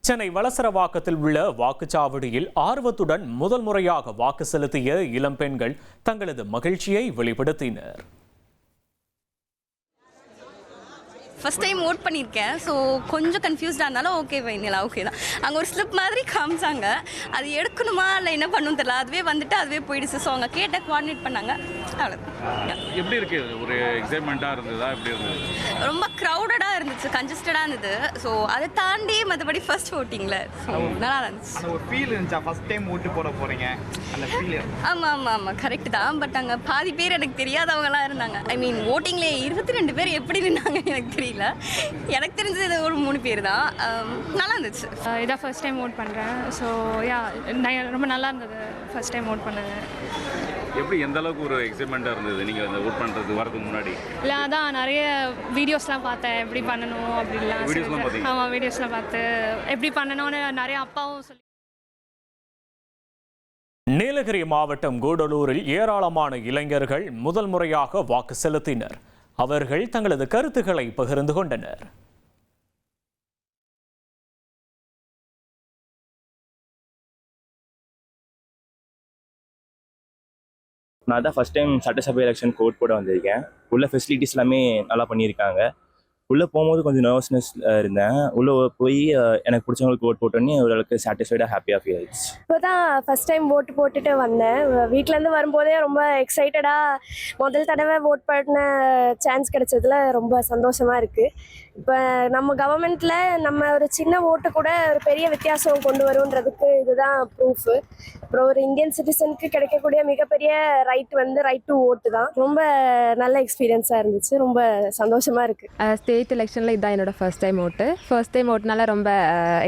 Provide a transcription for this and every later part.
சென்னை வளசரவாக்கத்தில் உள்ள வாக்குச்சாவடியில் ஆர்வத்துடன் முதல் முறையாக வாக்கு செலுத்திய இளம் பெண்கள் தங்களது மகிழ்ச்சியை வெளிப்படுத்தினர். ஃபஸ்ட் டைம் ஓட் பண்ணியிருக்கேன். ஸோ கொஞ்சம் கன்ஃபியூஸ்டாக இருந்தாலும் ஓகே ஃபைனலா ஓகே தான். அங்கே ஒரு ஸ்லிப் மாதிரி காமிச்சாங்க, அது எடுக்கணுமா இல்லை என்ன பண்ணணும் தெரியல, அதுவே வந்துட்டு அதுவே போயிடுச்சு. ஸோ அவங்க கேட்ட கோஆர்டினேட் பண்ணாங்க, அவ்வளோதான். எப்படி இருக்கு? ஒரு எக்ஸைட்மெண்ட்டாக இருந்ததா? எப்படி இருந்தது? ரொம்ப க்ரௌடடாக இருந்துச்சு, கன்ஜஸ்டடாக இருந்தது. ஸோ அதை தாண்டி மற்றபடி ஃபர்ஸ்ட் ஓட்டிங்கில் ஸோ நல்லா இருந்துச்சு. அந்த ஒரு ஃபீல் இருந்துச்சா? ஃபர்ஸ்ட் டைம் ஓட்டு போட போகிறீங்க அந்த ஃபீல்? ஆமாம் ஆமாம் ஆமாம் கரெக்ட் தான். பட் அங்கே பாதி பேர் எனக்கு தெரியாதவங்களாம் இருந்தாங்க. ஐ மீன் ஓட்டிங்லேயே 22 பேர் எப்படி நின்னாங்க எனக்கு தெரியல. எனக்கு தெரிஞ்சது ஒரு 3 பேர் தான். நல்லா இருந்துச்சு. இதான் ஃபர்ஸ்ட் டைம் ஓட் பண்ணுறேன். ஸோ யா ரொம்ப நல்லா இருந்தது ஃபர்ஸ்ட் டைம் ஓட் பண்ணது. எப்படி எந்த அளவுக்கு ஒரு எக்ஸைட்மெண்ட்டாக இருந்தது நீங்கள் அந்த ஓட் பண்ணுறதுக்கு வரதுக்கு முன்னாடி? இல்லை அதான் நிறைய வீடியோஸ்லாம் பார்த்தேன், எப்படி பண்ணணும் அப்படின்லாம். ஆமாம், வீடியோஸ்லாம் பார்த்து எப்படி பண்ணணும்னு நிறைய அப்பாவும் சொல்லி. நீலகிரி மாவட்டம் கூடலூரில் ஏராளமான இளைஞர்கள் முதல் முறையாக வாக்கு செலுத்தினர். அவர்கள் தங்களது கருத்துக்களை பகிர்ந்து கொண்டனர். நான் தான் ஃபஸ்ட் டைம் சட்டசபை எலெக்ஷனுக்கு ஓட் போட வந்திருக்கேன். உள்ள ஃபெசிலிட்டிஸ் எல்லாமே நல்லா பண்ணியிருக்காங்க. உள்ளே போகும்போது கொஞ்சம் நர்வஸ்னஸ் இருந்தேன். உள்ளே போய் எனக்கு பிடிச்சவங்களுக்கு ஓட் போட்டோன்னே ஓரளவுக்கு சாட்டிஸ்ஃபைடாக ஹாப்பியாக ஃபீல் ஆயிடுச்சு. இப்போ தான் ஃபஸ்ட் டைம் ஓட்டு போட்டுட்டு வந்தேன். வீட்டிலேருந்து வரும்போதே ரொம்ப எக்ஸைட்டடாக முதல் தடவை ஓட் பண்ண சான்ஸ் கிடைச்சதுல ரொம்ப சந்தோஷமாக இருக்குது. இப்போ நம்ம கவர்மெண்ட்டில் நம்ம ஒரு சின்ன ஓட்டு கூட ஒரு பெரிய வித்தியாசம் கொண்டு வருன்றதுக்கு இதுதான் ப்ரூஃபு. அப்புறம் ஒரு இந்தியன் சிட்டிசனுக்கு கிடைக்கக்கூடிய மிகப்பெரிய ரைட் டு ஓட்டு தான். ரொம்ப நல்ல எக்ஸ்பீரியன்ஸாக இருந்துச்சு, ரொம்ப சந்தோஷமாக இருக்குது. ஸ்டேட் எலெக்ஷனில் இதுதான் என்னோடய ஃபர்ஸ்ட் டைம் ஓட்டுனால ரொம்ப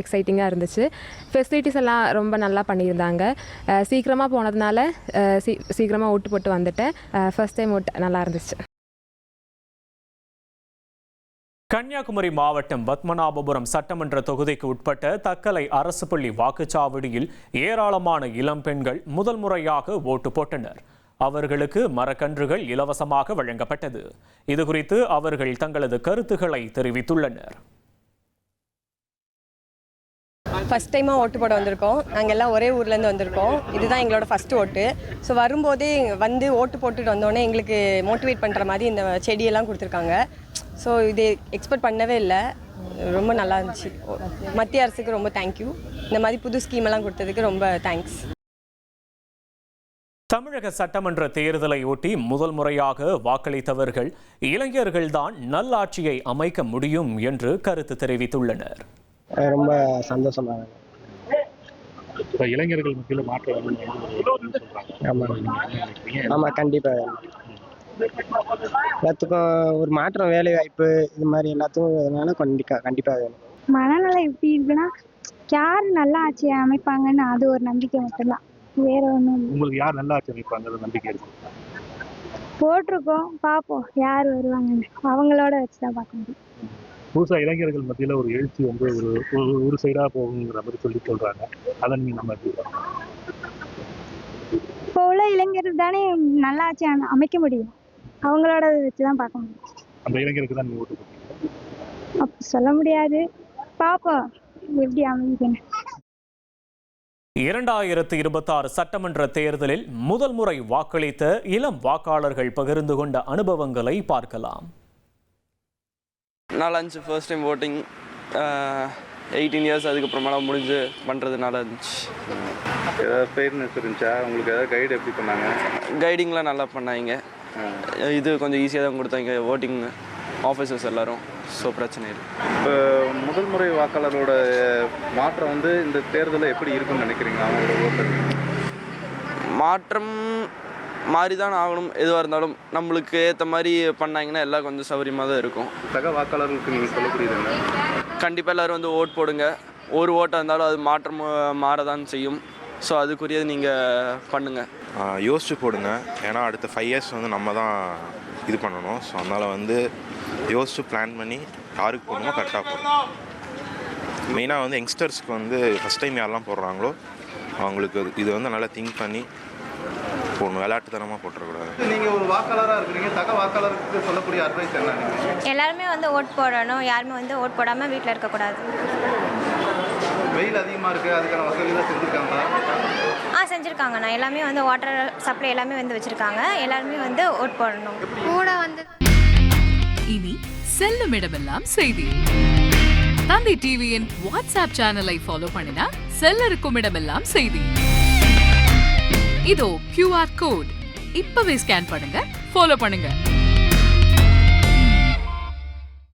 எக்ஸைட்டிங்காக இருந்துச்சு. ஃபெசிலிட்டிஸ் எல்லாம் ரொம்ப நல்லா பண்ணியிருந்தாங்க. சீக்கிரமாக போனதுனால சீக்கிரமாக ஓட்டு போட்டு வந்துட்டேன். ஃபர்ஸ்ட் டைம் ஓட்டு நல்லா இருந்துச்சு. கன்னியாகுமரி மாவட்டம் பத்மநாபபுரம் சட்டமன்ற தொகுதிக்கு உட்பட்ட தக்கலை அரசு பள்ளி வாக்குச்சாவடியில் ஏராளமான இளம் பெண்கள் முதல் முறையாக ஓட்டு போட்டனர். அவர்களுக்கு மரக்கன்றுகள் இலவசமாக வழங்கப்பட்டது. இதுகுறித்து அவர்கள் தங்களது கருத்துக்களை தெரிவித்துள்ளனர். ஃபஸ்ட் டைமாக ஓட்டு போட வந்திருக்கோம். நாங்கள் எல்லாம் ஒரே ஊர்லேருந்து வந்திருக்கோம். இதுதான் எங்களோட ஃபஸ்ட்டு ஓட்டு. ஸோ வரும்போதே வந்து ஓட்டு போட்டுட்டு வந்தோடனே எங்களுக்கு மோட்டிவேட் பண்ணுற மாதிரி இந்த செடியெல்லாம் கொடுத்துருக்காங்க. ஸோ இது எக்ஸ்பெக்ட் பண்ணவே இல்லை, ரொம்ப நல்லா இருந்துச்சு. மத்திய அரசுக்கு ரொம்ப தேங்க்யூ. இந்த மாதிரி புது ஸ்கீமெல்லாம் கொடுத்ததுக்கு ரொம்ப தேங்க்ஸ். தமிழக சட்டமன்ற தேர்தலை ஒட்டி முதல் முறையாக வாக்களித்தவர்கள் இளைஞர்கள்தான் நல்லாட்சியை அமைக்க முடியும் என்று கருத்து தெரிவித்துள்ளனர். ரொம்ப சந்தோஷமாக இளைஞர்கள் மத்தியில் மாற்றம். ஆமாம், கண்டிப்பாக எல்லாத்துக்கும் ஒரு மாற்றம், வேலை வாய்ப்பு இது மாதிரி எல்லாத்துக்கும் கண்டிப்பாக வேணும். மனநலம் எப்படி இருக்குன்னா, யார் நல்லா ஆட்சி அமைப்பாங்கன்னு அது ஒரு நம்பிக்கை மட்டும்தான், வேற ஒன்றும். உங்களுக்கு யார் நல்லா ஆட்சி அமைப்பாங்க நம்பிக்கை இருக்கு? போட்டிருக்கோம், பார்ப்போம் யார் வருவாங்கன்னு. அவங்களோட வச்சு தான் பார்க்க முடியும். புதுசாக இளைஞர்கள் மத்தியில் ஒரு எழுச்சி வந்து ஒரு சைடாக போகுங்கிற மாதிரி சொல்கிறாங்க. அதை நீங்கள் நம்ம இப்போ உள்ள இளைஞர்கள் தானே நல்லா ஆட்சி அமைக்க முடியும், அவங்களோட வச்சு தான் பார்க்க முடியும். அந்த இளைஞருக்கு தான் நீங்கள் ஓட்டு போட்டீங்க? அப்படி சொல்ல முடியாது, பார்ப்போம் எப்படி அமைக்குன்னு. 2026 சட்டமன்ற தேர்தலில் முதல் முறை வாக்களித்த இளம் வாக்காளர்கள் பகிர்ந்து கொண்ட அனுபவங்களை பார்க்கலாம். நல்லா இருந்துச்சு. ஃபர்ஸ்ட் டைம் ஓட்டிங் 18 இயர்ஸ் அதுக்கப்புறமெல்லாம் முடிஞ்சு பண்ணுறது நல்லா இருந்துச்சு. ஏதாவது ஃபேர்னஸ் இருந்துச்சா? உங்களுக்கு ஏதாவது கைடு எப்படி பண்ணாங்க? கைடிங்லாம் நல்லா பண்ணாங்க. இது கொஞ்சம் ஈஸியாக தான் கொடுத்தாங்க ஓட்டிங் ஆஃபீஸர்ஸ் எல்லோரும். ஸோ பிரச்சனை இல்லை. இப்போ முதல் முறை வாக்காளரோட மாற்றம் வந்து இந்த தேர்தலில் எப்படி இருக்குன்னு நினைக்கிறீங்க? அவங்களோட ஓட்டு மாற்றம் மாறி தான் ஆகணும். எதுவாக இருந்தாலும் நம்மளுக்கு ஏற்ற மாதிரி பண்ணாங்கன்னா எல்லாம் கொஞ்சம் சௌகரியமாக தான் இருக்கும். சக வாக்காளர்களுக்கு நீங்கள் சொல்லக்கூடியதுங்க, கண்டிப்பாக எல்லோரும் வந்து ஓட் போடுங்க. ஒரு ஓட்டாக இருந்தாலும் அது மாற்றம் மாறதான் செய்யும். ஸோ அதுக்குரியது நீங்கள் பண்ணுங்கள், யோசிச்சு போடுங்க. ஏன்னா அடுத்த 5 இயர்ஸ் வந்து நம்ம தான் இது பண்ணணும். ஸோ அதனால் வந்து யோசிச்சு பிளான் பண்ணி யாருக்கு போடணுமோ கரெக்டாக போடணும். மெயினாக வந்து யங்ஸ்டர்ஸ்க்கு வந்து ஃபஸ்ட் டைம் யாரெல்லாம் போடுறாங்களோ அவங்களுக்கு இது வந்து நல்லா திங்க் பண்ணி போடணும், விளையாட்டுத்தனமாக போட்டுறக்கூடாது. நீங்கள் ஒரு வாக்காளராக இருக்கிறீங்க, சக வாக்காளருக்கு சொல்லக்கூடிய அட்வைஸ் என்ன? எல்லாருமே வந்து ஓட் போடணும், யாருமே வந்து ஓட் போடாமல் வீட்டில் இருக்கக்கூடாது. வெயில் அதிகமாக இருக்குது, அதுக்கான வசதிலாம் செஞ்சுருக்காங்களா? செஞ்சுருக்காங்கண்ணா. எல்லாமே வந்து வாட்டர் சப்ளை எல்லாமே வந்து வச்சுருக்காங்க. எல்லாருமே வந்து ஓட் போடணும். கூட வந்து இனி செல்லும் இடமெல்லாம் செய்தி. தந்தி டிவியின் வாட்ஸ்அப் சேனலை ஃபாலோ பண்ணினா செல்ல இருக்கும் இடமெல்லாம் செய்தி. இதோ QR கோட் இப்பவே ஸ்கேன் பண்ணுங்க, ஃபாலோ பண்ணுங்க.